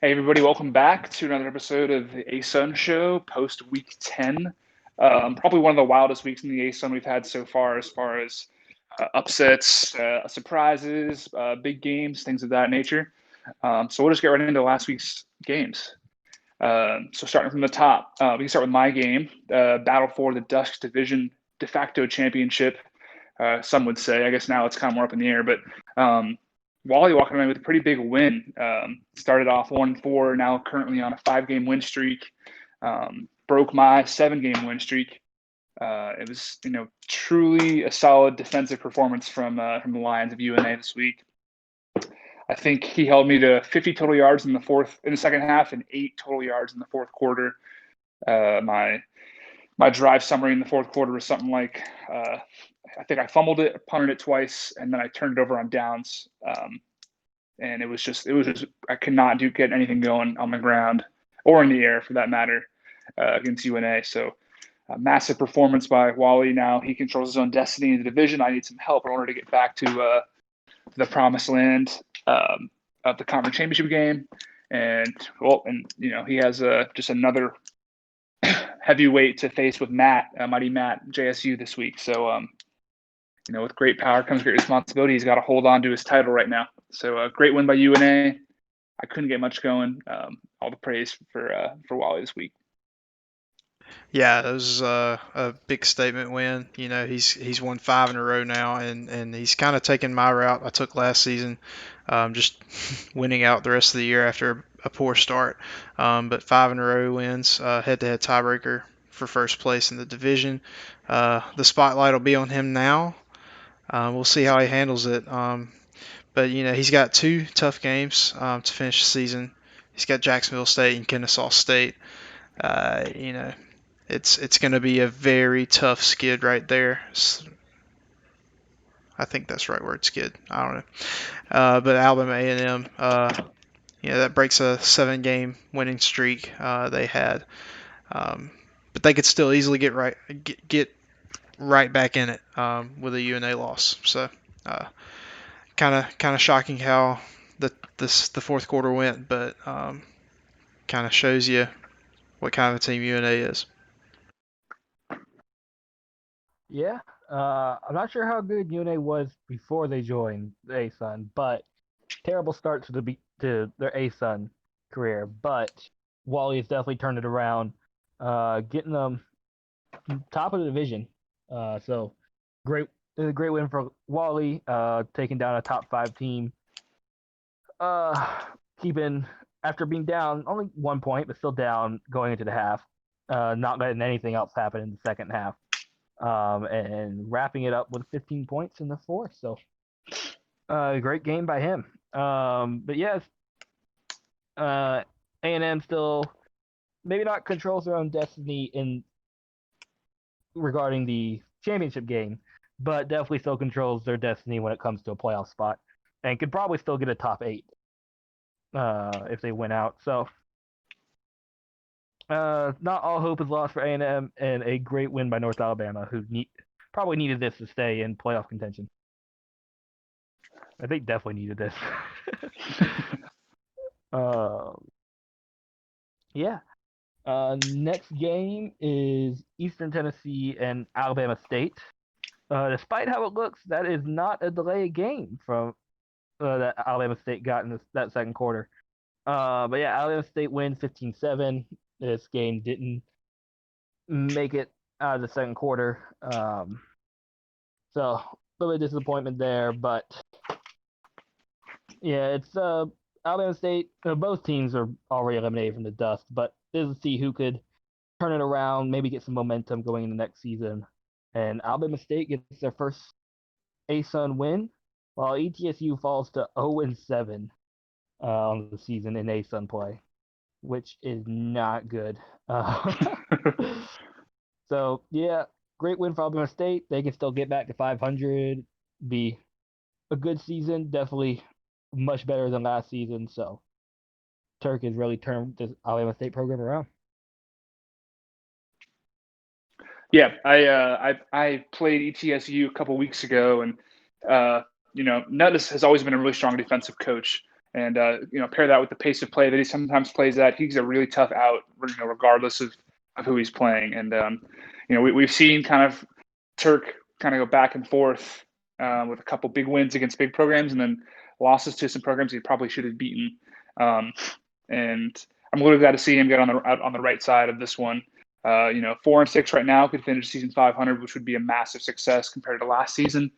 Hey everybody, welcome back to another episode of the ASUN Show post Week 10. Probably one of the wildest weeks in the ASUN we've had so far as upsets, surprises, big games, things of that nature. So we'll just get right into last week's games. So starting from the top, we can start with my game, Battle for the Dusk Division de facto championship. Some would say, I guess now it's kind of more up in the air, but Wally walking away with a pretty big win. Started off 1-4, now currently on a 5-game win streak. Broke my 7-game win streak. It was, truly a solid defensive performance from the Lions of UNA this week. I think he held me to 50 total yards in the second half and 8 total yards in the fourth quarter. My drive summary in the fourth quarter was something like, I think I fumbled it, punted it twice, and then I turned it over on downs. And it was just I could not get anything going on the ground or in the air for that matter against UNA. So massive performance by Wally. Now he controls his own destiny in the division. I need some help in order to get back to the promised land of the conference championship game. And he has just another heavyweight to face with Mighty Matt, JSU this week. So, with great power comes great responsibility. He's got to hold on to his title right now. So, a great win by UNA. I couldn't get much going. All the praise for Wally this week. Yeah, it was a big statement win. He's won 5 in a row now, and he's kind of taken my route I took last season, just winning out the rest of the year after a poor start. But 5 in a row wins, head-to-head tiebreaker for first place in the division. The spotlight will be on him now. We'll see how he handles it. But he's got 2 tough games to finish the season. He's got Jacksonville State and Kennesaw State. Uh, you know, it's going to be a very tough skid right there. I think that's the right word, skid. I don't know. But Alabama A&M, that breaks a 7-game winning streak they had. But they could still easily get right back in it with a UNA loss. So kind of shocking how the fourth quarter went, but kind of shows you what kind of a team UNA is. Yeah, I'm not sure how good UNA was before they joined the ASUN, but terrible start to their ASUN career. But Wally has definitely turned it around, getting them top of the division. So great, a great win for Wally, taking down a top 5 team. Keeping after being down only 1 point, but still down going into the half. Not letting anything else happen in the second half. And wrapping it up with 15 points in the fourth. So, great game by him. But yes, A&M still maybe not controls their own destiny in regarding the championship game, but definitely still controls their destiny when it comes to a playoff spot, and could probably still get a top 8 if they win out. So. Not all hope is lost for A&M, and a great win by North Alabama, who probably needed this to stay in playoff contention. I think definitely needed this. Yeah. Next game is Eastern Tennessee and Alabama State. Despite how it looks, that is not a delayed game from that Alabama State got in that second quarter. But yeah, Alabama State wins 15-7. This game didn't make it out of the second quarter. So a little bit of disappointment there, but yeah, it's Alabama State. Both teams are already eliminated from the dust, but this is to see who could turn it around, maybe get some momentum going into next season. And Alabama State gets their first ASUN win, while ETSU falls to 0-7 on the season in ASUN play, which is not good. So yeah, great win for Alabama State. They can still get back to 500, be a good season. Definitely much better than last season. So Turk has really turned this Alabama State program around. Yeah, I played ETSU a couple weeks ago, and Nutt has always been a really strong defensive coach, and pair that with the pace of play that he sometimes plays at, he's a really tough out, regardless of who he's playing. And we've seen kind of Turk kind of go back and forth with a couple big wins against big programs, and then losses to some programs he probably should have beaten. And I'm really glad to see him get on the right side of this one. 4-6 right now, could finish season 500, which would be a massive success compared to last season.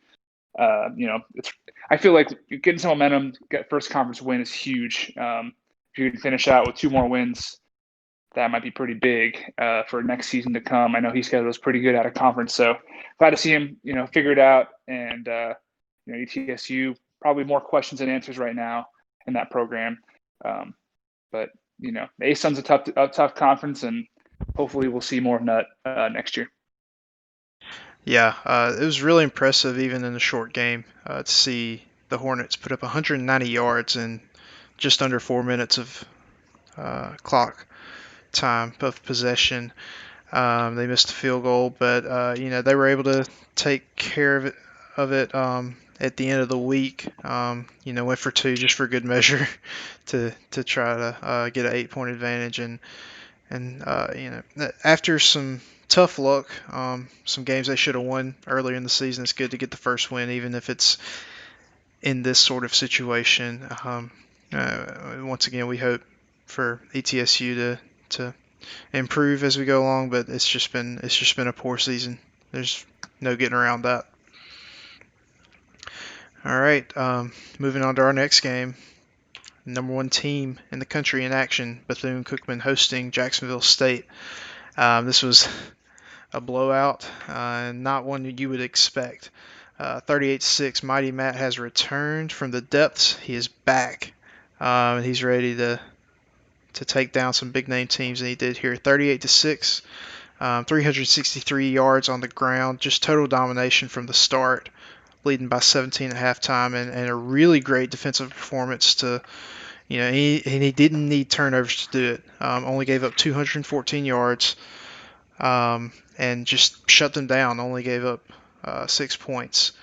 I feel like getting some momentum, get first conference win is huge. If you can finish out with 2 more wins, that might be pretty big for next season to come. I know his schedule is pretty good out of conference, so glad to see him, figure it out. And ETSU probably more questions than answers right now in that program. But the ASUN's a tough conference, and hopefully we'll see more of that next year. Yeah, it was really impressive even in a short game to see the Hornets put up 190 yards in just under 4 minutes of clock time of possession. They missed a field goal, but they were able to take care of it at the end of the week. Went for 2 just for good measure to try to get an 8-point advantage, and after some tough luck, some games they should have won earlier in the season, it's good to get the first win, even if it's in this sort of situation. Once again, we hope for ETSU to improve as we go along, but it's just been a poor season. There's no getting around that. All right, moving on to our next game. Number 1 team in the country in action, Bethune-Cookman hosting Jacksonville State. This was a blowout, not one that you would expect. 38-6, Mighty Matt has returned from the depths. He is back. He's ready to take down some big name teams, and he did here. 38-6, 363 yards on the ground, just total domination from the start, leading by 17 at halftime, and a really great defensive performance to. He didn't need turnovers to do it. Only gave up 214 yards, and just shut them down. Only gave up 6 points.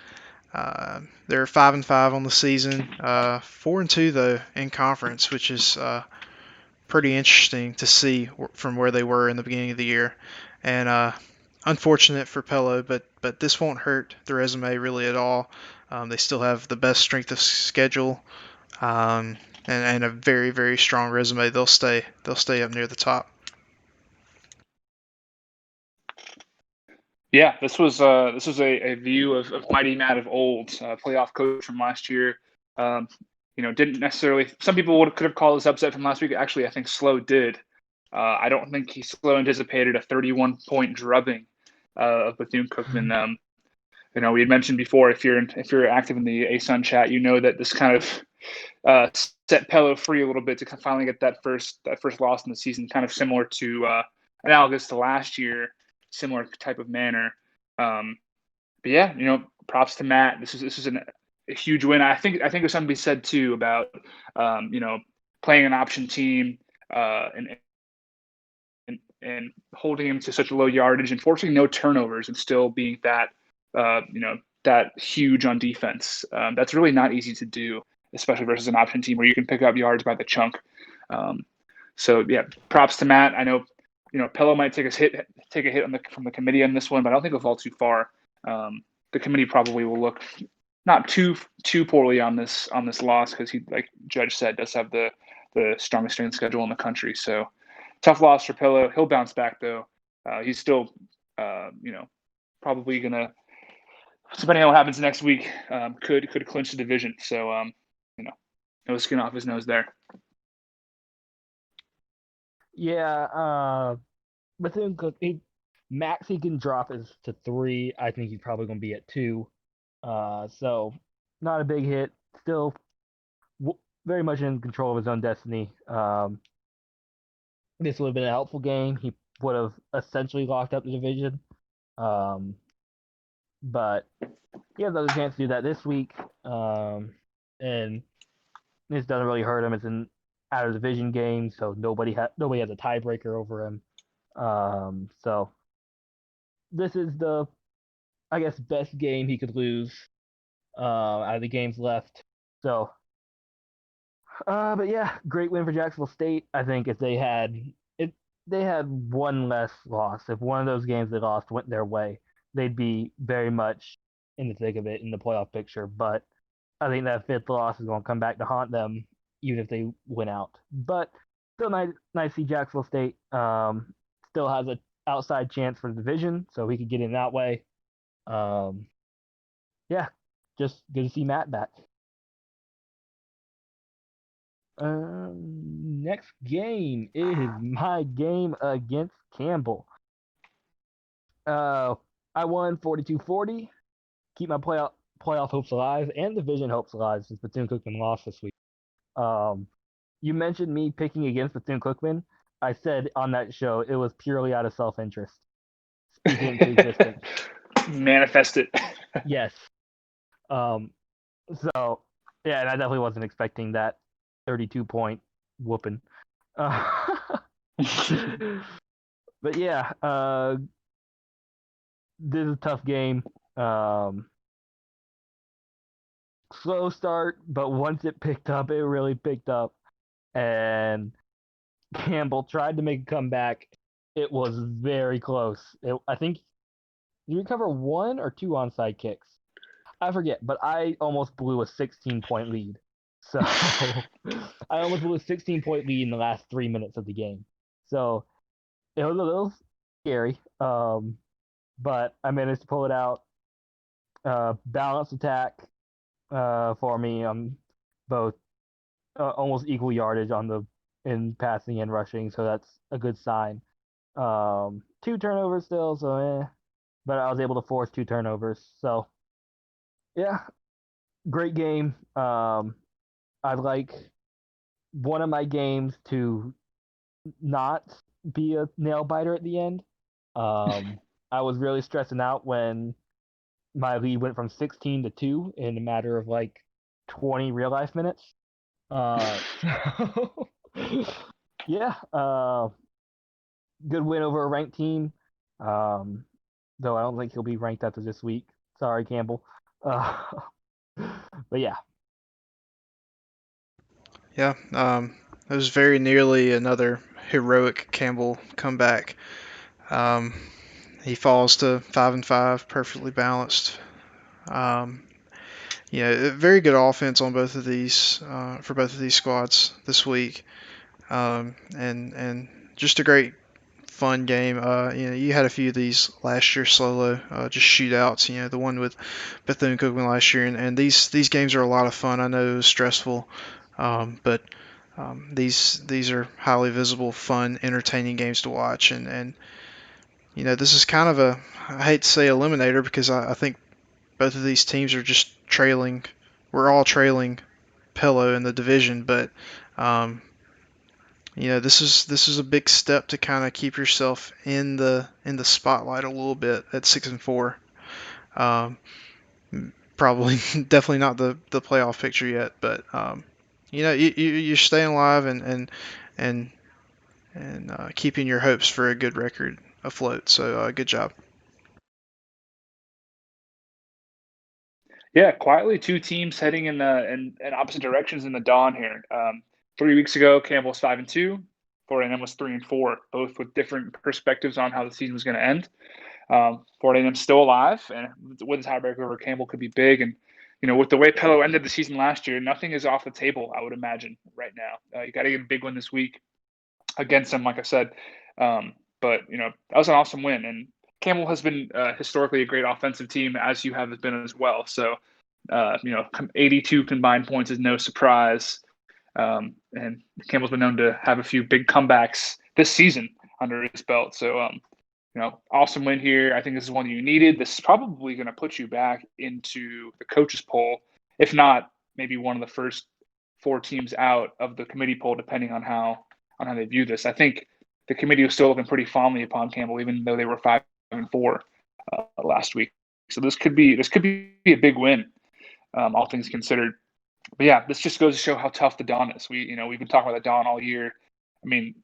They're 5-5 on the season, 4-2 though in conference, which is pretty interesting to see from where they were in the beginning of the year. And unfortunate for Pello, but this won't hurt the resume really at all. They still have the best strength of schedule. And a very, very strong resume. They'll stay up near the top. Yeah, this was a view of Mighty Matt of old, playoff coach from last year. Didn't necessarily. Some people could have called this upset from last week. Actually, I think Slow did. I don't think Slow anticipated a 31-point drubbing of Bethune-Cookman. We had mentioned before, if you're active in the ASUN chat, you know that this kind of set Pello free a little bit to finally get that first loss in the season, kind of similar to analogous to last year, similar type of manner. But yeah, props to Matt. This is a huge win. I think there's something to be said too about playing an option team and holding him to such a low yardage and forcing no turnovers and still being that that huge on defense. That's really not easy to do, especially versus an option team where you can pick up yards by the chunk. So yeah, props to Matt. I know Pello might take a hit from the committee on this one, but I don't think it'll fall too far. The committee probably will look not too poorly on this loss because he, like Judge said, does have the strongest strength schedule in the country. So tough loss for Pello. He'll bounce back though. He's still probably gonna, depending on what happens next week, could clinch the division. So no skin off his nose there. Yeah, Bethune-Cookman, max he can drop is to 3. I think he's probably going to be at 2. So not a big hit. Still very much in control of his own destiny. This would have been a helpful game. He would have essentially locked up the division. But he has another chance to do that this week. And this doesn't really hurt him. It's an out of division game, so nobody has a tiebreaker over him. So this is the, I guess, best game he could lose out of the games left. So But yeah, great win for Jacksonville State. I think if they had one less loss, if one of those games they lost went their way, they'd be very much in the thick of it in the playoff picture. But I think that fifth loss is going to come back to haunt them, even if they win out. But still nice to see Jacksonville State. Still has an outside chance for the division, so he could get in that way. Um, yeah, just good to see Matt back. Next game is my game against Campbell. I won 42-40. Keep my playoff hopes alive and division hopes alive since Bethune-Cookman lost this week. You mentioned me picking against Bethune-Cookman. I said on that show it was purely out of self-interest. Speak it into existence. Manifest it. Yes. So, yeah, and I definitely wasn't expecting that 32-point whooping. But yeah, this is a tough game. Slow start, but once it picked up, it really picked up. And Campbell tried to make a comeback. It was very close. I think you recover 1 or 2 onside kicks. I forget, but I almost blew a 16-point lead. So I almost blew a 16-point lead in the last 3 minutes of the game. So it was a little scary, but I managed to pull it out. Balanced attack for me on both almost equal yardage in passing and rushing, so that's a good sign. 2 turnovers still, so but I was able to force 2 turnovers. So yeah, great game. I'd like one of my games to not be a nail biter at the end. I was really stressing out when my lead went from 16 to 2 in a matter of like 20 real life minutes. So yeah, good win over a ranked team. Though I don't think he'll be ranked after this week. Sorry, Campbell. But yeah. Yeah, it was very nearly another heroic Campbell comeback. Um, he falls to 5-5, perfectly balanced. Um, very good offense on both of these for both of these squads this week, and just a great fun game. You had a few of these last year solo, just shootouts. The one with Bethune-Cookman last year, and these games are a lot of fun. I know it was stressful, but these are highly visible, fun, entertaining games to watch, and this is kind of I hate to say eliminator because I think both of these teams are just trailing. We're all trailing Pillow in the division, but this is a big step to kind of keep yourself in the spotlight a little bit at 6-4. Um, Probably definitely not the playoff picture yet, but you're staying alive and keeping your hopes for a good record afloat. So good job. Yeah, quietly 2 teams heading in opposite directions in the dawn here. 3 weeks ago, Campbell was 5-2. Florida A&M was 3-4, both with different perspectives on how the season was going to end. Florida A&M still alive, and with the tiebreaker over Campbell could be big. And with the way Pello ended the season last year, nothing is off the table, I would imagine, right now. You got to get a big one this week against them, like I said. But that was an awesome win, and Campbell has been historically a great offensive team, as you have been as well. So, 82 combined points is no surprise. And Campbell's been known to have a few big comebacks this season under his belt. So, awesome win here. I think this is one you needed. This is probably going to put you back into the coaches poll, if not maybe one of the first 4 teams out of the committee poll, depending on how they view this. I think the committee was still looking pretty fondly upon Campbell, even though they were 5-4 last week. So this could be a big win, all things considered. But yeah, this just goes to show how tough the Dawn is. We've been talking about the Dawn all year. I mean,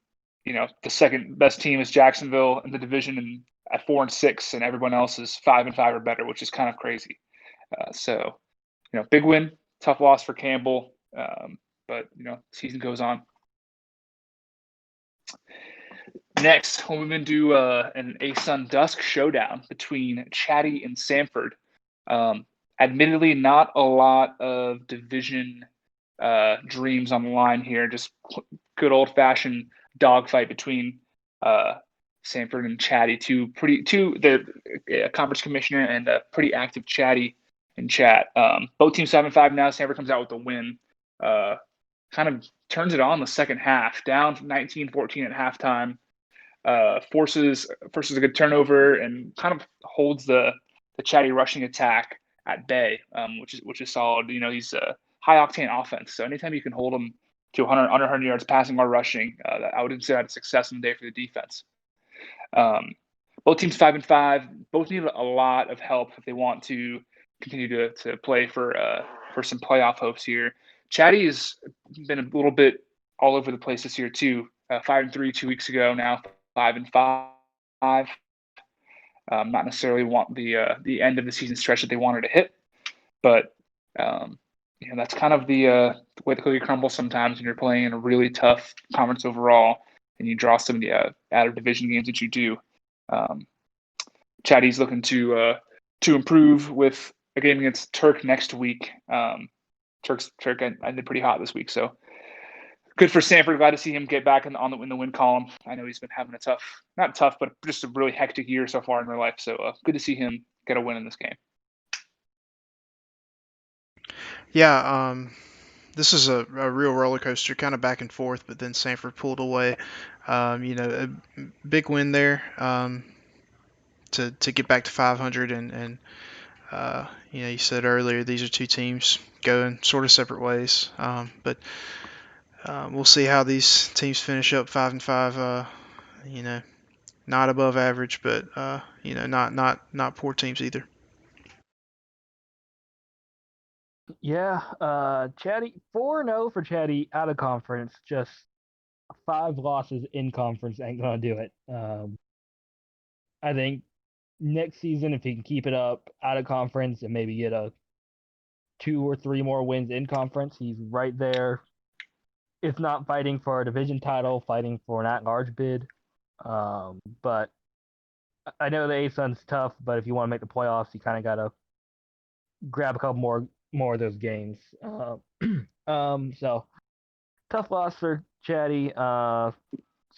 the second best team is Jacksonville in the division, and at 4-6, and everyone else is 5-5 or better, which is kind of crazy. So, big win, tough loss for Campbell. but season goes on. Next, we'll move into an ASUN Dusk showdown between Chatty and Samford. Admittedly, not a lot of division dreams on the line here. Just good old-fashioned dogfight between Samford and Chatty. The conference commissioner and a pretty active Chatty in chat. Both teams 7-5 now. Samford comes out with a win. Kind of turns it on the second half, down 19-14 at halftime. Forces a good turnover and kind of holds the Chatty rushing attack at bay, which is solid. He's a high octane offense, so anytime you can hold him to 100 yards passing or rushing, I would consider that a success in the day for the defense. Both teams 5-5. Both need a lot of help if they want to continue to play for some playoff hopes here. Chatty has been a little bit all over the place this year too. 5-3 2 weeks ago. Now 5-5. Not necessarily want the end of the season stretch that they wanted to hit, but that's kind of the way the cookie crumbles sometimes when you're playing in a really tough conference overall and you draw some of the out of division games that you do. Chatty's looking to improve with a game against Turk next week. Turk ended pretty hot this week, so good for Samford. Glad to see him get back in the win column. I know he's been having not tough, but just a really hectic year so far in their life. So good to see him get a win in this game. Yeah, this is a real roller coaster, kind of back and forth, but then Samford pulled away. A big win there to get back to 500, and you said earlier these are two teams going sort of separate ways, but we'll see how these teams finish up 5-5. Not above average, but not poor teams either. Yeah, Chatty 4-0 for Chatty out of conference. Just 5 losses in conference ain't gonna do it. I think next season, if he can keep it up out of conference and maybe get a 2 or 3 more wins in conference, he's right there. If not fighting for a division title, fighting for an at-large bid. But I know the ASUN's tough, but if you want to make the playoffs, you kind of gotta grab a couple more of those games. So tough loss for Chatty.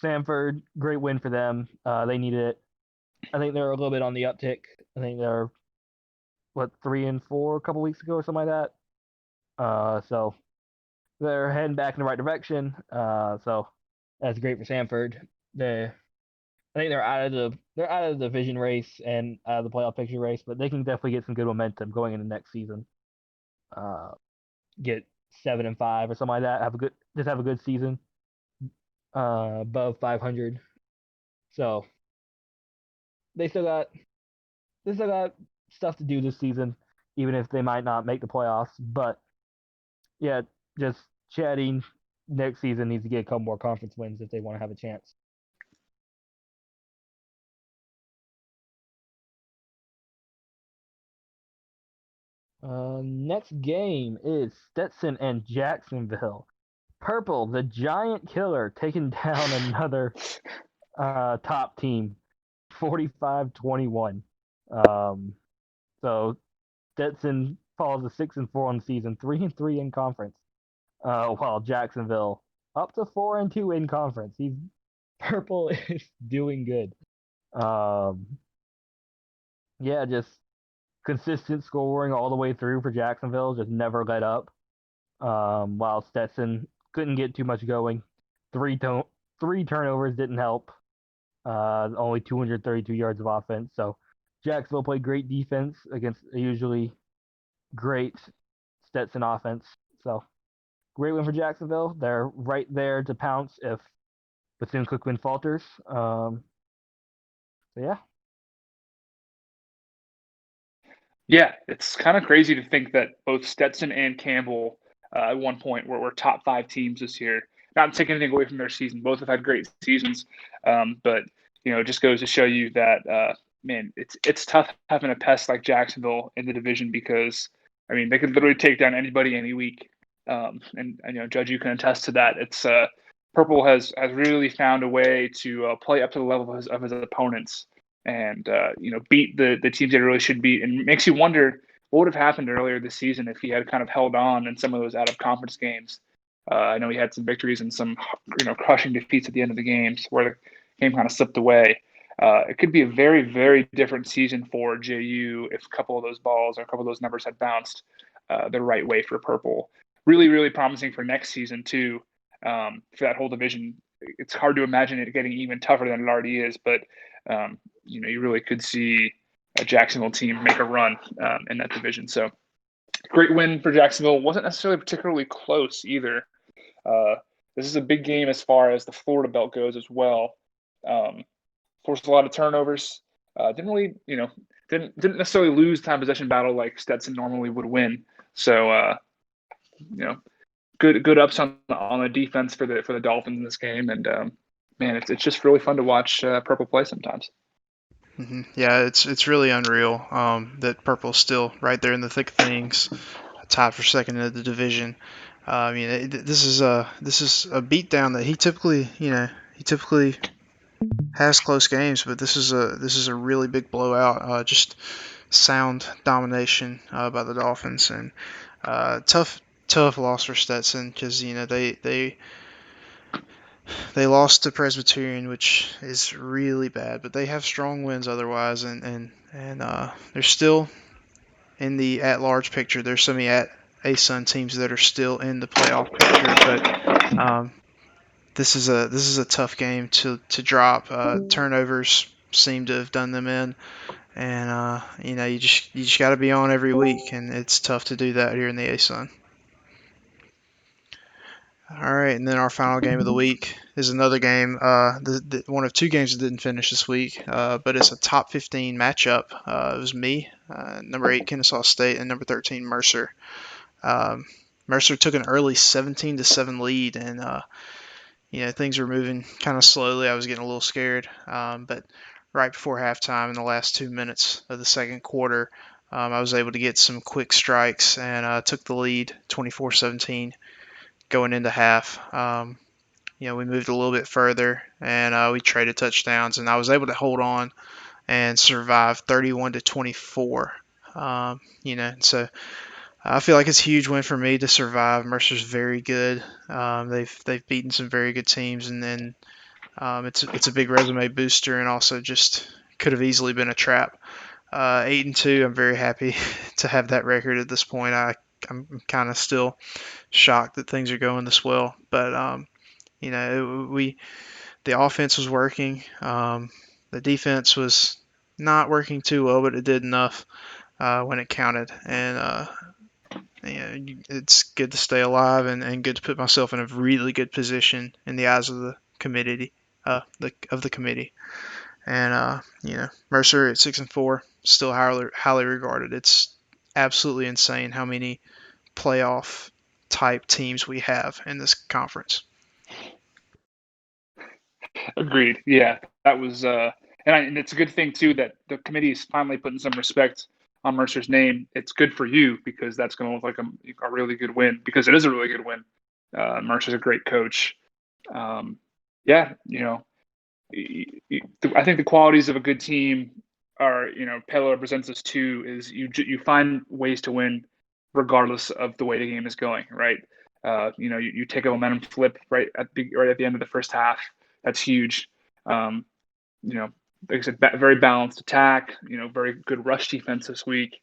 Samford, great win for them. They needed it. I think they're a little bit on the uptick. I think they're 3-4 a couple weeks ago or something like that. So they're heading back in the right direction. So that's great for Samford. I think they're out of the division race and out of the playoff picture race, but they can definitely get some good momentum going into next season. Get 7-5 or something like that. Have a good season. Above 500. So they still got stuff to do this season, even if they might not make the playoffs. But yeah, just Chatty next season needs to get a couple more conference wins if they want to have a chance. Next game is Stetson and Jacksonville. Purple, the giant killer, taking down another top team, 45-21. So Stetson falls to 6-4 on the season, 3-3 in conference. While Jacksonville up to 4-2 in conference. Purple is doing good. Just consistent scoring all the way through for Jacksonville, just never let up. While Stetson couldn't get too much going. 3 turnovers didn't help. Only 232 yards of offense. So Jacksonville played great defense against a usually great Stetson offense. So great win for Jacksonville. They're right there to pounce if Bethune-Cookman falters. So yeah. Yeah, it's kind of crazy to think that both Stetson and Campbell at one point were top 5 teams this year. Not taking anything away from their season. Both have had great seasons. But, it just goes to show you that, it's tough having a pest like Jacksonville in the division because, they could literally take down anybody any week. and Judge, you can attest to that. It's Purple has really found a way to play up to the level of his opponents, and beat the teams they really should beat, and it makes you wonder what would have happened earlier this season if he had kind of held on in some of those out of conference games. I know he had some victories and some crushing defeats at the end of the games where the game kind of slipped away. It could be a very, very different season for JU if a couple of those balls or a couple of those numbers had bounced the right way for Purple. Really, really promising for next season too. For that whole division, it's hard to imagine it getting even tougher than it already is, but you really could see a Jacksonville team make a run in that division. So great win for Jacksonville. Wasn't necessarily particularly close either. This is a big game as far as the Florida belt goes as well. Forced a lot of turnovers. Didn't really, didn't necessarily lose time possession battle like Stetson normally would win. So, good ups on the defense for the Dolphins in this game, and man, it's just really fun to watch Purple play sometimes. Mm-hmm. Yeah, it's really unreal that Purple's still right there in the thick of things, tied for second in the division. This is a beatdown that he typically has close games, but this is a really big blowout. Just sound domination by the Dolphins, and tough loss for Stetson because they lost to Presbyterian, which is really bad, but they have strong wins otherwise, and they're still in the at-large picture. There's so many ASUN teams that are still in the playoff picture, but this is a tough game to drop. Turnovers seem to have done them in, and you just got to be on every week, and it's tough to do that here in the ASUN. All right, and then our final game of the week is another game, one of two games that didn't finish this week, but it's a top 15 matchup. It was me, number 8 Kennesaw State, and number 13 Mercer. Mercer took an early 17-7 lead, and things were moving kind of slowly. I was getting a little scared, but right before halftime, in the last 2 minutes of the second quarter, I was able to get some quick strikes and took the lead 24-17. Going into half. We moved a little bit further and we traded touchdowns, and I was able to hold on and survive 31-24. So I feel like it's a huge win for me to survive. Mercer's very good. They've beaten some very good teams, and then it's a big resume booster, and also just could have easily been a trap. 8-2. I'm very happy to have that record at this point. I'm kind of still shocked that things are going this well, but the offense was working. The defense was not working too well, but it did enough when it counted, and it's good to stay alive and good to put myself in a really good position in the eyes of the committee, the committee. And Mercer at 6-4, still highly regarded. It's absolutely insane how many playoff type teams we have in this conference. Agreed. Yeah, that was, and it's a good thing too that the committee is finally putting some respect on Mercer's name. It's good for you because that's going to look like a really good win, because it is a really good win. Mercer's a great coach. I think the qualities of a good team are, Pelo represents us too, is you find ways to win regardless of the way the game is going, right? You take a momentum flip right at the end of the first half. That's huge. Like I said, very balanced attack. Very good rush defense this week.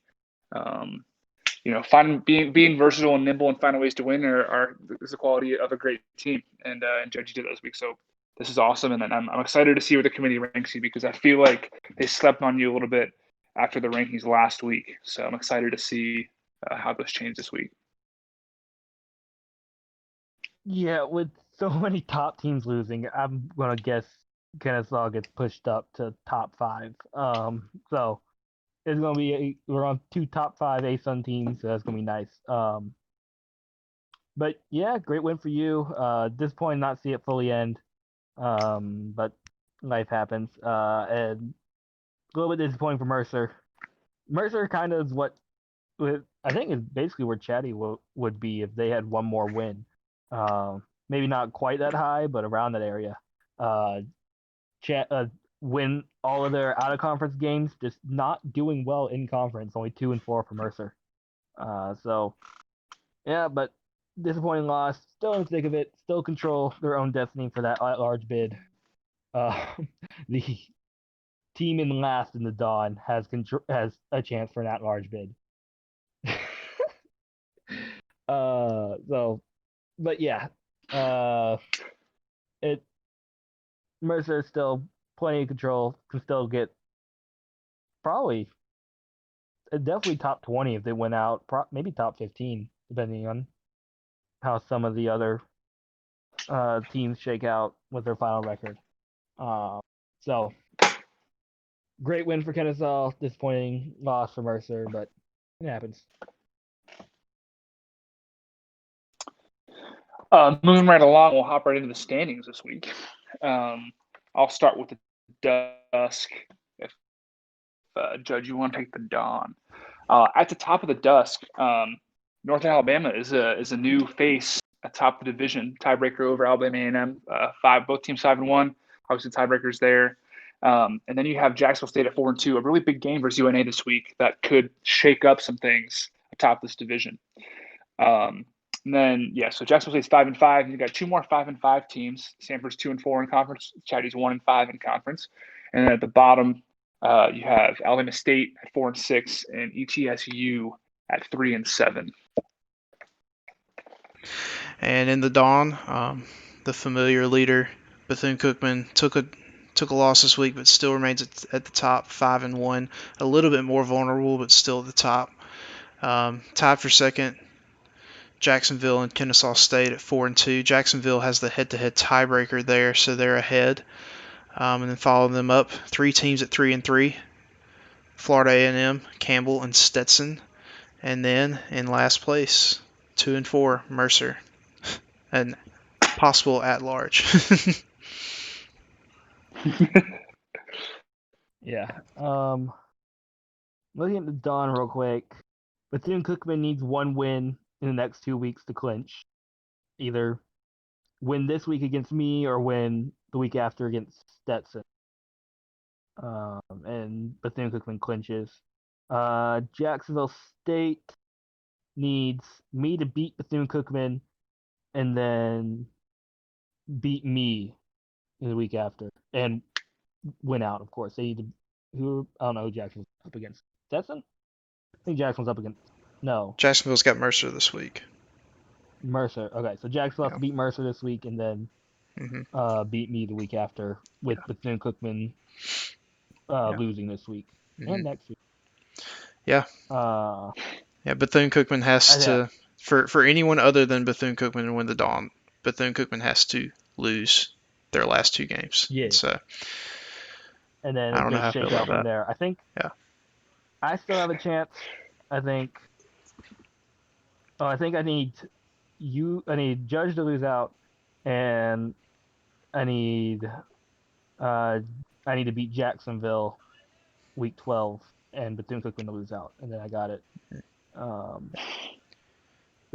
Being versatile and nimble and finding ways to win is the quality of a great team. And Judge did that this week, so this is awesome. And I'm excited to see where the committee ranks you, because I feel like they slept on you a little bit after the rankings last week. So I'm excited to see how those change this week. Yeah, with so many top teams losing, I'm gonna guess Kennesaw gets pushed up to top 5. So it's gonna be we're on 2 top 5 ASUN teams, so that's gonna be nice. But yeah, great win for you. Disappointing not see it fully end, but life happens. And a little bit disappointing for Mercer. Mercer kind of is what I think is basically where Chatty would be if they had one more win. Maybe not quite that high, but around that area. Uh, win all of their out of conference games, just not doing well in conference. Only 2-4 for Mercer. So yeah, but disappointing loss. Still in the thick of it. Still control their own destiny for that large bid. The team in last in the Dawn has a chance for an at-large bid. But yeah, it Mercer still plenty of control, can still get probably definitely top 20 if they went out, maybe top 15 depending on how some of the other teams shake out with their final record. So great win for Kennesaw, disappointing loss for Mercer, but it happens. Moving right along, we'll hop right into the standings this week. I'll start with the Dusk. If Judge, you want to take the Dawn. At the top of the Dusk, North Alabama is a new face atop the division, tiebreaker over Alabama A&M. Both teams 5-1. Obviously, tiebreakers there. And then you have Jacksonville State at 4-2, a really big game versus UNA this week that could shake up some things atop this division. And then, so Jacksonville State's 5-5. You got two more 5-5 teams. Sanford's 2-4 in conference. Chatty's 1-5 in conference. And then at the bottom, you have Alabama State at 4-6 and ETSU at 3-7. And in the Dawn, the familiar leader, Bethune-Cookman, took a loss this week, but still remains at the top, 5-1. A little bit more vulnerable, but still at the top. Tied for second, Jacksonville and Kennesaw State at 4-2. Jacksonville has the head-to-head tiebreaker there, so they're ahead. And then following them up, three teams at 3-3. Florida A&M, Campbell, and Stetson. And then in last place, 2-4, Mercer. And possible at large. Yeah. Looking at the Dawn real quick, Bethune-Cookman needs one win in the next 2 weeks to clinch. Either win this week against me or win the week after against Stetson. And Bethune-Cookman clinches. Jacksonville State needs me to beat Bethune-Cookman and then beat me in the week after and win out, of course. They need to, I don't know who Jacksonville's up against. Stetson? I think Jacksonville's up against, no. Jacksonville's got Mercer this week. Mercer. Okay, so Jacksonville has to beat Mercer this week and then beat me the week after with Bethune-Cookman losing this week and next week. Yeah. Bethune-Cookman has to, for anyone other than Bethune-Cookman to win the Dawn, Bethune-Cookman has to lose their last two games. Yeah. So, and then I don't know how I shake feel out about from that. there. I think I still have a chance. I think I need Judge to lose out, and I need to beat Jacksonville week 12 and Bethune-Cookman to lose out, and then I got it. But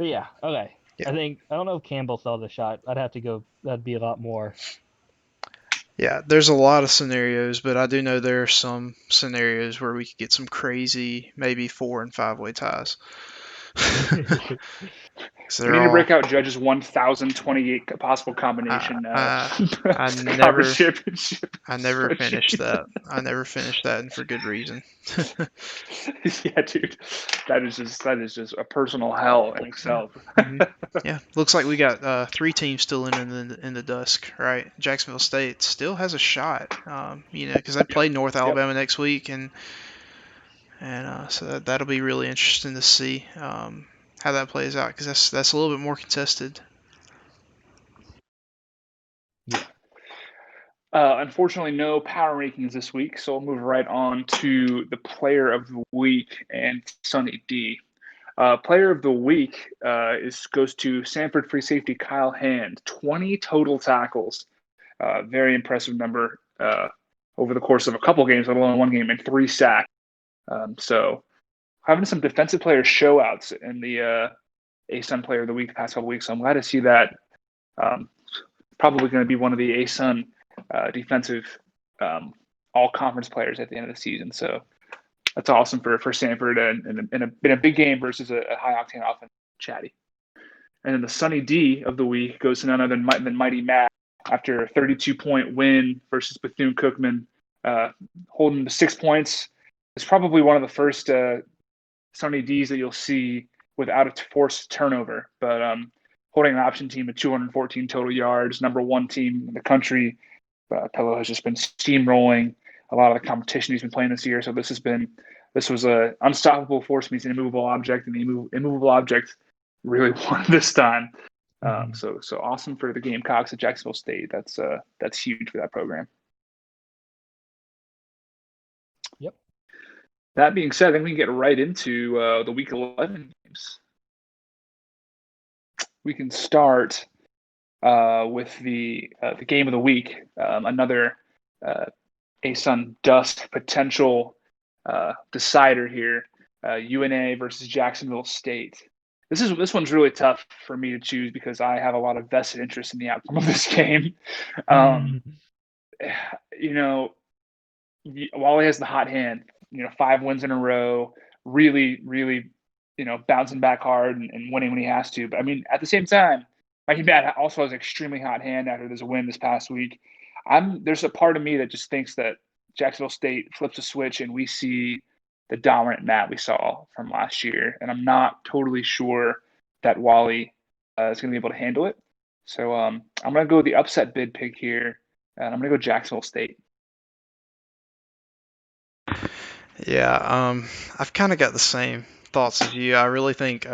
yeah, okay. Yeah. I don't know if Campbell saw the shot. I'd have to go. That'd be a lot more. Yeah, there's a lot of scenarios, but I do know there are some scenarios where we could get some crazy, maybe 4- and 5-way ties. We need to break out Judge's 1,028 possible combination conference championship. I never finished that. And for good reason. Yeah, dude, that is just a personal hell in itself. Yeah, looks like we got 3 teams still in the Dusk, right? Jacksonville State still has a shot, because they play North Alabama next week, and so that'll be really interesting to see how that plays out, because that's a little bit more contested. Yeah. Unfortunately, no power rankings this week, so we'll move right on to the player of the week and Sunny D. Player of the week goes to Sanford free safety Kyle Hand. 20 total tackles. Very impressive number over the course of a couple games, let alone one game, and 3 sacks. So having some defensive player showouts in the ASUN Player of the Week the past couple weeks. So I'm glad to see that. Probably going to be one of the ASUN defensive all-conference players at the end of the season. So that's awesome for Sanford and in a big game versus a high-octane offense. Chatty. And then the Sunny D of the week goes to none other than Mighty Matt after a 32-point win versus Bethune-Cookman, holding to 6 points. It's probably one of the first Sunny Ds that you'll see without a forced turnover. But holding an option team at 214 total yards, number one team in the country. Pello has just been steamrolling a lot of the competition he's been playing this year. So this was an unstoppable force meets an immovable object, and the immovable object really won this time. So awesome for the Gamecocks at Jacksonville State. That's huge for that program. Yep. That being said, I think we can get right into the Week 11 games. We can start with the game of the week. Another ASUN Dust potential decider here. UNA versus Jacksonville State. This one's really tough for me to choose because I have a lot of vested interest in the outcome of this game. Wally has the hot hand. 5 wins in a row. Really, really, bouncing back hard and winning when he has to. But I mean, at the same time, Mikey Matt also has an extremely hot hand after this win this past week. There's a part of me that just thinks that Jacksonville State flips a switch and we see the dominant Matt we saw from last year. And I'm not totally sure that Wally is going to be able to handle it. So I'm going to go with the upset bid pick here, and I'm going to go Jacksonville State. Yeah, I've kind of got the same thoughts as you. I really think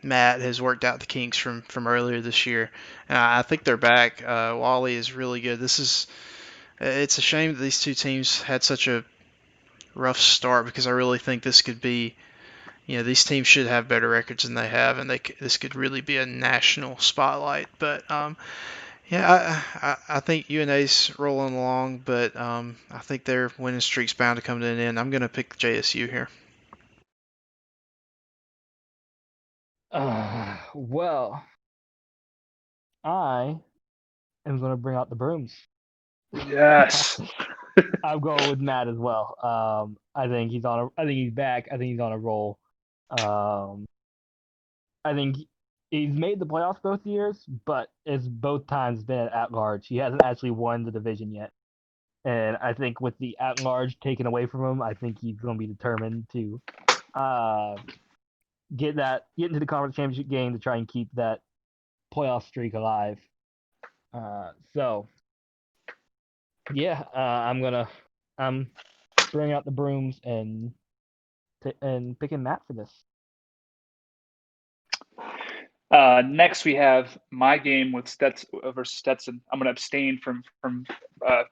Matt has worked out the kinks from earlier this year, and I think they're back. Wally is really good. It's a shame that these two teams had such a rough start because I really think this could be, these teams should have better records than they have, and this could really be a national spotlight. But yeah, I think UNA's rolling along, but I think their winning streak's bound to come to an end. I'm going to pick JSU here. Well, I am going to bring out the brooms. Yes. I'm going with Matt as well. I think he's back. I think he's on a roll. I think he's made the playoffs both years, but it's both times been at large. He hasn't actually won the division yet. And I think with the at large taken away from him, I think he's going to be determined to get into the conference championship game to try and keep that playoff streak alive. So yeah, I'm throwing out the brooms and picking Matt for this. Next, we have my game with Stetson versus Stetson. I'm going to abstain from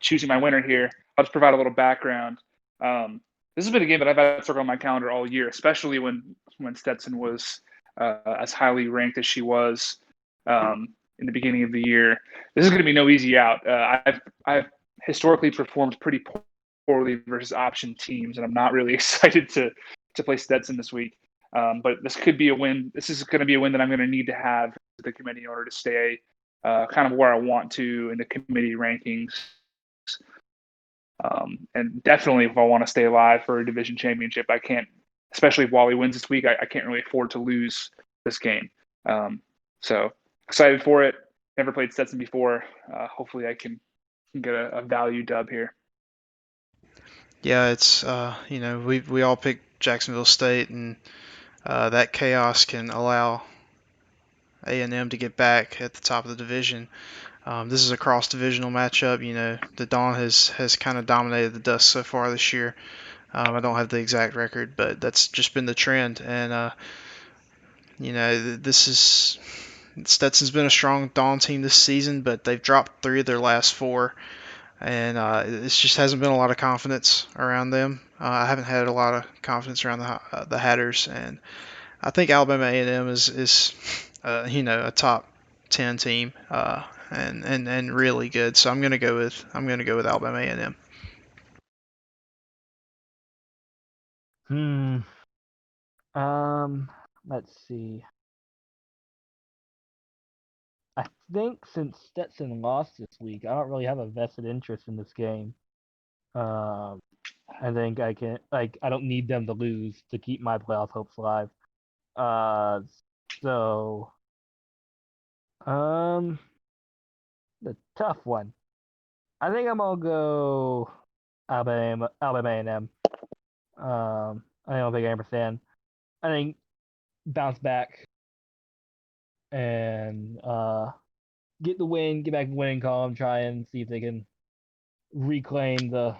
choosing my winner here. I'll just provide a little background. This has been a game that I've had circled on my calendar all year, especially when Stetson was as highly ranked as she was in the beginning of the year. This is going to be no easy out. I've historically performed pretty poorly versus option teams, and I'm not really excited to play Stetson this week. But this could be a win. This is going to be a win that I'm going to need to have the committee in order to stay kind of where I want to in the committee rankings. And definitely if I want to stay alive for a division championship, I can't, especially if Wally wins this week, I can't really afford to lose this game. So excited for it. Never played Stetson before. Hopefully I can get a value dub here. Yeah, it's, we all picked Jacksonville State, and that chaos can allow A&M to get back at the top of the division. This is a cross-divisional matchup. The Dawn has kind of dominated the Dust so far this year. I don't have the exact record, but that's just been the trend. And, Stetson's been a strong Dawn team this season, but they've dropped 3 of their last 4. And it just hasn't been a lot of confidence around them. I haven't had a lot of confidence around the Hatters, and I think Alabama A&M is a top 10 team and really good. So I'm gonna go with Alabama A&M. Let's see. I think since Stetson lost this week, I don't really have a vested interest in this game. Um, I think I can I don't need them to lose to keep my playoff hopes alive. Uh, so the tough one. I think I'm gonna go Alabama A&M. I think I'm a big Ampersand. I think bounce back and get the win, get back to the winning column, try and see if they can reclaim the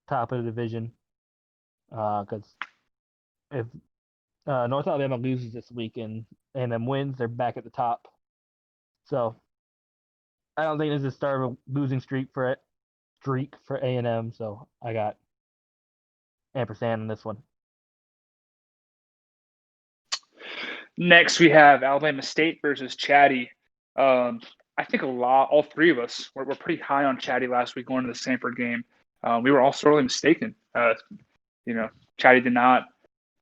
top of the division. Because if North Alabama loses this week and A&M wins, they're back at the top. So I don't think this is the start of a losing streak for A&M. So I got Ampersand in this one. Next, we have Alabama State versus Chatty. I think all three of us were pretty high on Chatty last week going into the Sanford game. We were all sorely mistaken. Chatty did not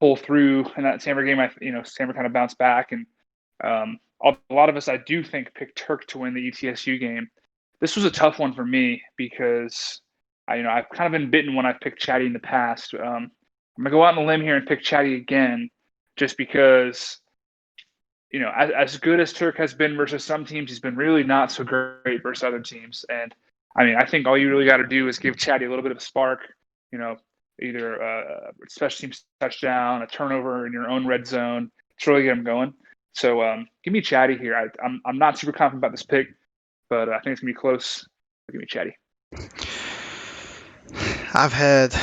pull through in that Sanford game. Sanford kind of bounced back, and a lot of us, I do think, picked Turk to win the ETSU game. This was a tough one for me because I've kind of been bitten when I've picked Chatty in the past. I'm gonna go out on a limb here and pick Chatty again, just because as good as Turk has been versus some teams, he's been really not so great versus other teams. And I think all you really got to do is give Chatty a little bit of a spark. Either a special teams touchdown, a turnover in your own red zone to really get him going. So give me Chatty here. I'm not super confident about this pick, but I think it's gonna be close. Give me Chatty. I've had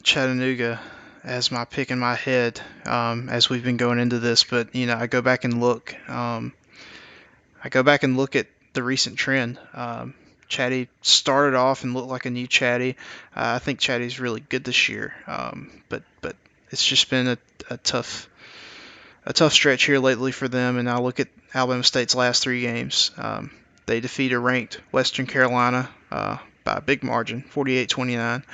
Chattanooga as my pick in my head as we've been going into this, but I go back and look. I go back and look at the recent trend. Chatty started off and looked like a new Chatty. I think Chatty's really good this year, but it's just been a tough stretch here lately for them. And I look at Alabama State's last three games. They defeated ranked Western Carolina by a big margin, 48-29.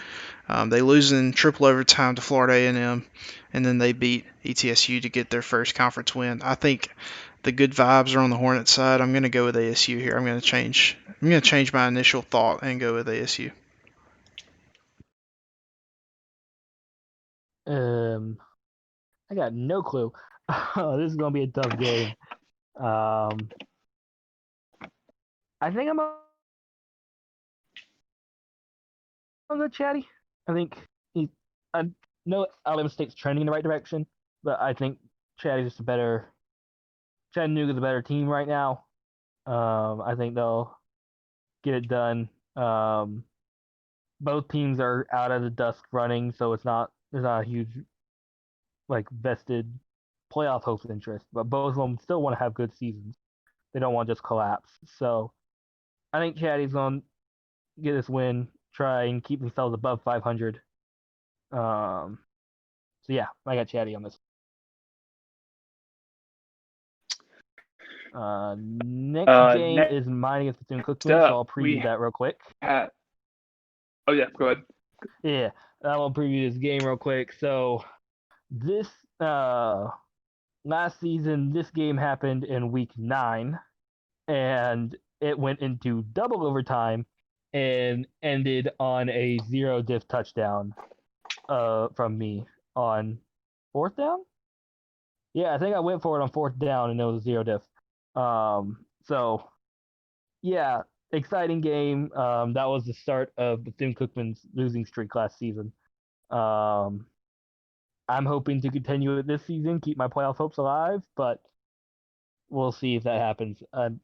They lose in triple overtime to Florida A&M, and then they beat ETSU to get their first conference win. I think the good vibes are on the Hornets side. I'm going to go with ASU here. I'm going to change my initial thought and go with ASU. I got no clue. This is gonna be a tough game. I think I'm on the Chatty. I know Alabama State's trending in the right direction, but I think Chattanooga's a better team right now. I think they'll get it done. Both teams are out of the dust running, so there's not a huge vested playoff hopes interest, but both of them still want to have good seasons. They don't want to just collapse. So I think Chatty's going to get this win, try and keep themselves above 500. So yeah, I got Chatty on this. Next game is mine against Bethune-Cookman, so I'll preview that real quick. Oh yeah, go ahead. Yeah, I will preview this game real quick. So this last season, this game happened in week 9, and it went into double overtime and ended on a 0-diff touchdown from me on 4th down. Yeah, I think I went for it on 4th down, and it was 0-diff. So yeah, exciting game. That was the start of Bethune-Cookman's losing streak last season. I'm hoping to continue it this season, keep my playoff hopes alive, but we'll see if that happens.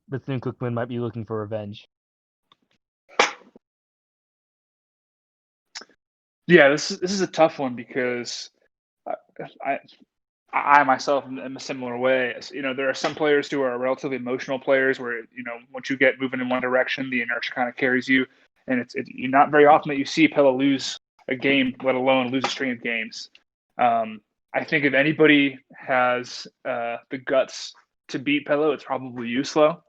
Bethune-Cookman might be looking for revenge. Yeah, this is a tough one because I myself am a similar way. There are some players who are relatively emotional players where, once you get moving in one direction, the inertia kind of carries you. And it's not very often that you see Pella lose a game, let alone lose a string of games. I think if anybody has the guts to beat Pella, it's probably you, Slow.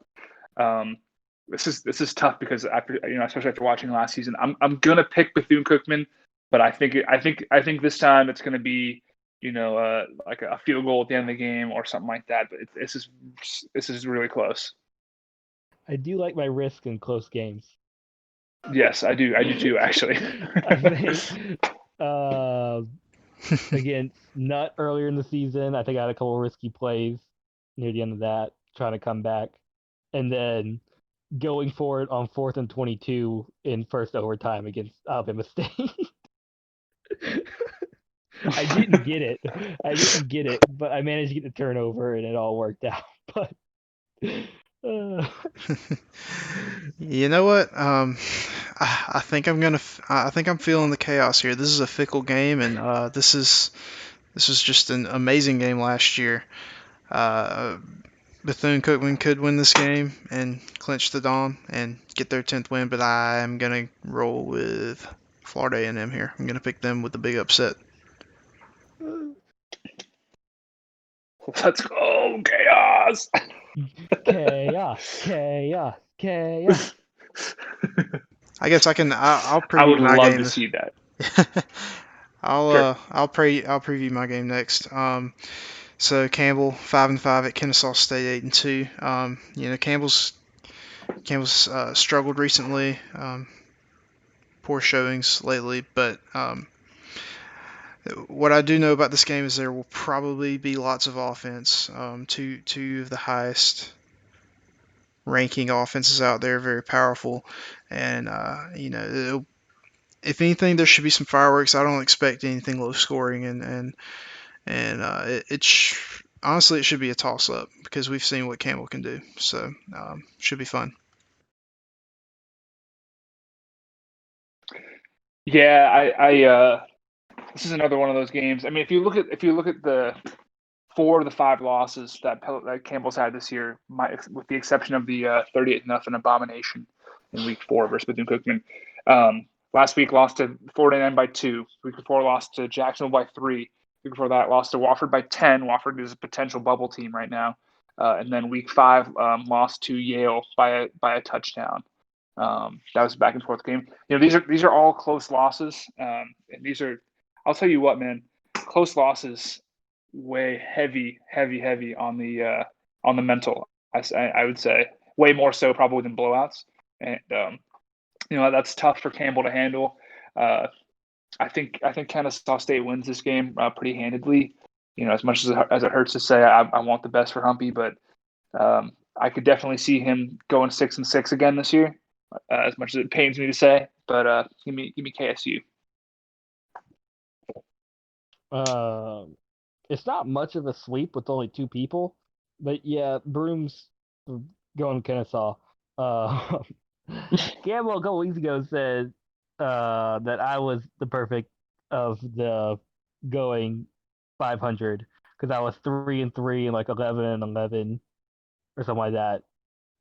This is tough because especially after watching last season, I'm gonna pick Bethune-Cookman, but I think this time it's gonna be like a field goal at the end of the game or something like that. But this is really close. I do like my risk in close games. Yes, I do. I do too, actually. I think against Nut earlier in the season, I think I had a couple risky plays near the end of that, trying to come back, and then going for it on 4th and 22 in first overtime against Alabama State. I didn't get it, but I managed to get the turnover, and it all worked out. But You know what? I think I think I'm feeling the chaos here. This is a fickle game, and this was just an amazing game last year. Bethune-Cookman could win this game and clinch the Dom and get their 10th win, but I'm gonna roll with Florida A&M here. I'm gonna pick them with the big upset. Let's go, chaos! chaos. I guess I'll preview I would my love game. to see that. I'll preview my game next. So Campbell 5-5 at Kennesaw State 8-2. Campbell's struggled recently, poor showings lately, but what I do know about this game is there will probably be lots of offense. Two of the highest ranking offenses out there, very powerful, and if anything, there should be some fireworks. I don't expect anything low scoring, and honestly, it should be a toss up because we've seen what Campbell can do. So should be fun. Yeah, I this is another one of those games. I mean, if you look at the 4 of the 5 losses that Campbell's had this year, with the exception of the 38-0 abomination in Week 4 versus Bethune-Cookman. Last week lost to Florida A&M by 2. Week before lost to Jacksonville by 3. Week before that lost to Wofford by 10. Wofford is a potential bubble team right now. And then Week 5 lost to Yale by a touchdown. That was a back and forth game. These are all close losses. And these are, I'll tell you what, man, close losses way heavy on the mental. I would say way more so probably than blowouts, and that's tough for Campbell to handle. I think Kennesaw State wins this game pretty handedly. As much as it hurts to say, I want the best for Humpy, but I could definitely see him going 6-6 again this year. As much as it pains me to say, but give me KSU. It's not much of a sweep with only 2 people, but yeah, Broom's going Kennesaw. Campbell a couple weeks ago said that I was the perfect of the going 500 because I was 3-3 and like 11-11 or something like that,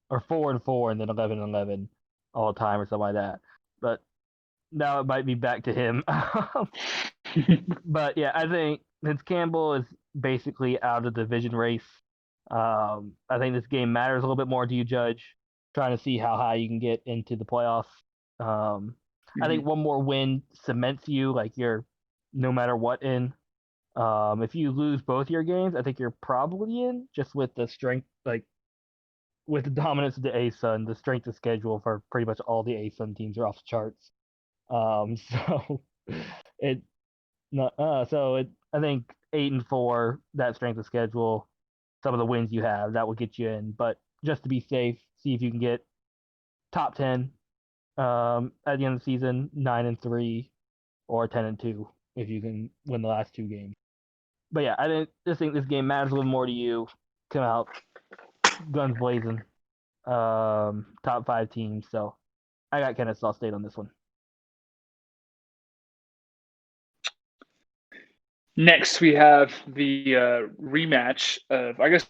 or 4-4 and then 11-11 all the time or something like that. But now it might be back to him. But yeah, I think since Campbell is basically out of the division race, I think this game matters a little bit more to you, Judge, trying to see how high you can get into the playoffs. I think one more win cements you like you're no matter what in. If you lose both your games, I think you're probably in just with the strength, like with the dominance of the ASUN, the strength of schedule for pretty much all the ASUN teams are off the charts. So it not I think 8-4, that strength of schedule, some of the wins you have, that will get you in. But just to be safe, see if you can get top 10 at the end of the season, 9-3 or 10-2 if you can win the last 2 games. But yeah, I just think this game matters a little more to you. Come out guns blazing, top 5 teams. So I got Kennesaw State on this one. Next, we have the rematch of, I guess,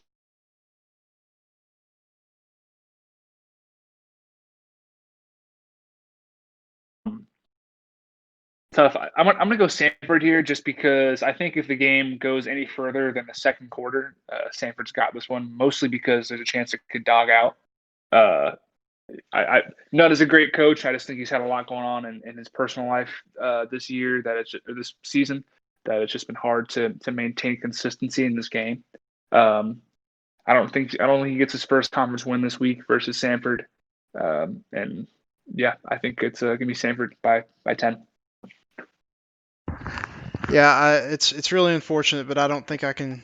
tough. I'm going to go Sanford here just because I think if the game goes any further than the second quarter, Sanford's got this one, mostly because there's a chance it could dog out. Nutt is a great coach. I just think he's had a lot going on in his personal life this year, this season, that it's just been hard to maintain consistency in this game. I don't think he gets his first conference win this week versus Samford, and yeah, I think it's gonna be Samford by 10. Yeah, it's really unfortunate, but I don't think I can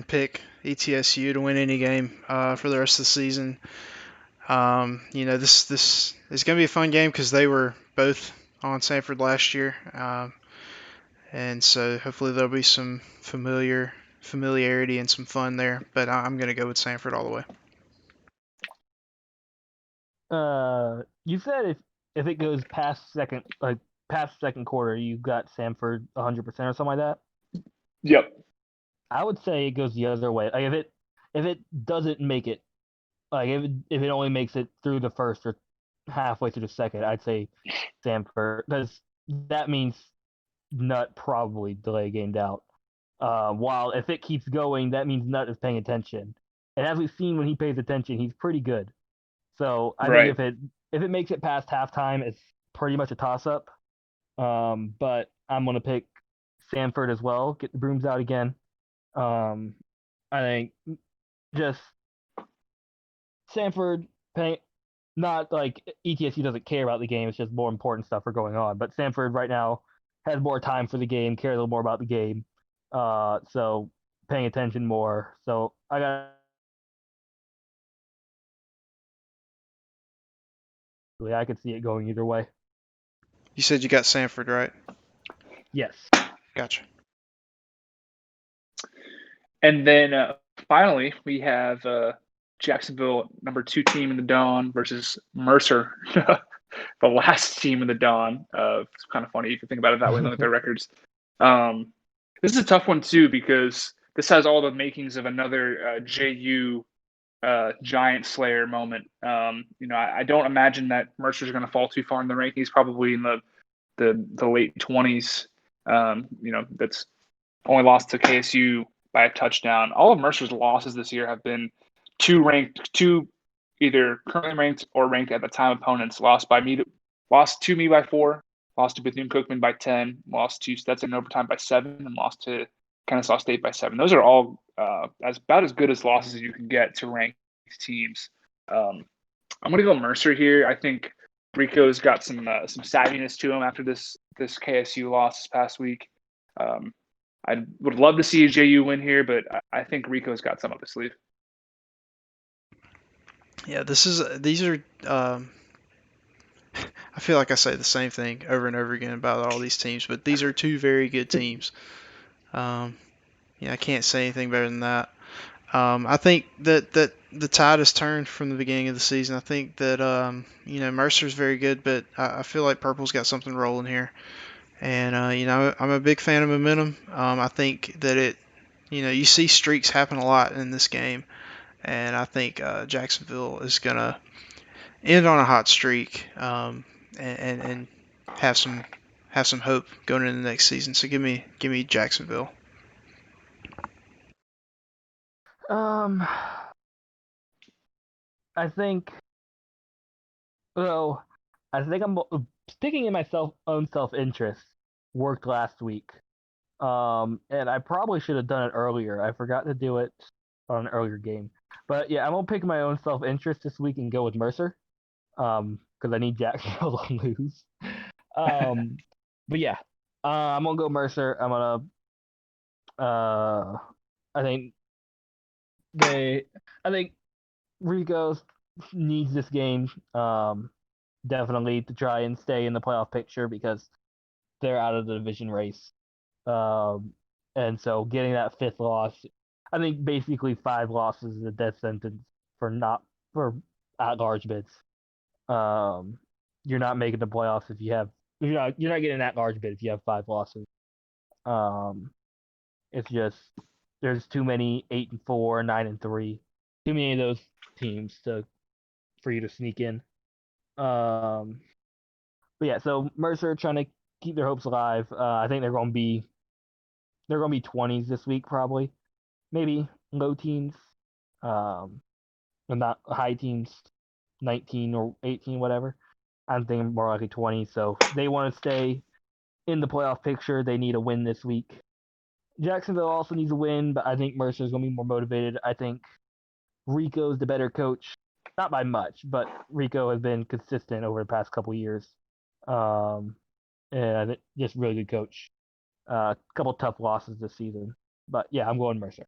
pick ETSU to win any game for the rest of the season. This is going to be a fun game because they were both on Samford last year, and so hopefully there'll be some familiarity and some fun there. But I'm going to go with Samford all the way. You said if it goes past second quarter, you got Samford 100% or something like that. Yep. I would say it goes the other way. Like if it doesn't make it, like if it only makes it through the first or halfway through the second, I'd say Samford, because that means Nut probably delay gamed out. While if it keeps going, that means Nut is paying attention, and as we've seen when he pays attention, he's pretty good. So I think if it makes it past halftime, it's pretty much a toss up. But I'm gonna pick Samford as well. Get the brooms out again. I think just Samford paying, not like ETSU doesn't care about the game. It's just more important stuff are going on. But Samford right now has more time for the game, cares a little more about the game. So paying attention more. So I could see it going either way. You said you got Samford, right? Yes. Gotcha. And then finally, we have Jacksonville, number 2 team in the Dawn versus Mercer, the last team in the Dawn. It's kind of funny if you think about it that way, looking at their records. This is a tough one too because this has all the makings of another JU giant slayer moment. I don't imagine that Mercer's going to fall too far in the rankings. Probably in the late 20s. That's only lost to KSU by a touchdown. All of Mercer's losses this year have been two either currently ranked or ranked at the time opponents. Lost to me by 4, lost to Bethune-Cookman by 10, lost to Stetson overtime by 7, and lost to Kennesaw State by 7. Those are all about as good as losses as you can get to ranked teams. I'm going to go Mercer here. I think Rico's got some savviness to him after this KSU loss this past week. I would love to see a JU win here, but I think Rico's got some up his sleeve. Yeah, these are. I feel like I say the same thing over and over again about all these teams, but these are 2 very good teams. I can't say anything better than that. I think that the tide has turned from the beginning of the season. I think that Mercer's very good, but I feel like Purple's got something rolling here. And I'm a big fan of momentum. I think that you see streaks happen a lot in this game, and I think Jacksonville is gonna end on a hot streak and have some hope going into the next season. So give me Jacksonville. I think. Well, I think I'm sticking in my own self-interest. Worked last week, and I probably should have done it earlier. I forgot to do it on an earlier game. But yeah, I'm gonna pick my own self-interest this week and go with Mercer, because I need Jacksonville to lose. But yeah, I'm gonna go Mercer. I'm gonna. I think I think Rico needs this game, definitely to try and stay in the playoff picture because they're out of the division race. And so getting that 5th loss, I think basically 5 losses is a death sentence for at-large bids. You're not making the playoffs if you have you're not getting an at-large bid if you have 5 losses. It's just there's too many 8-4, 9-3, too many of those teams for you to sneak in. But yeah, so Mercer trying to keep their hopes alive. I think they're going to be 20s this week probably, maybe low teens, not high teens, 19 or 18, whatever. I'm thinking more likely 20. So they want to stay in the playoff picture. They need a win this week. Jacksonville also needs a win, but I think Mercer's going to be more motivated. I think Rico's the better coach. Not by much, but Rico has been consistent over the past couple years. And I think just really good coach. A couple tough losses this season. But yeah, I'm going Mercer.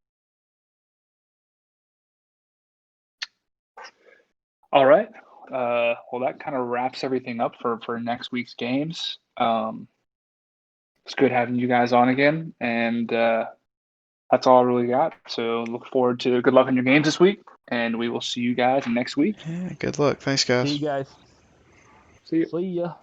All right. Well, that kind of wraps everything up for next week's games. It's good having you guys on again, and that's all I really got. So look forward to good luck on your games this week, and we will see you guys next week. Yeah, good luck. Thanks, guys. See you guys. See you. See ya.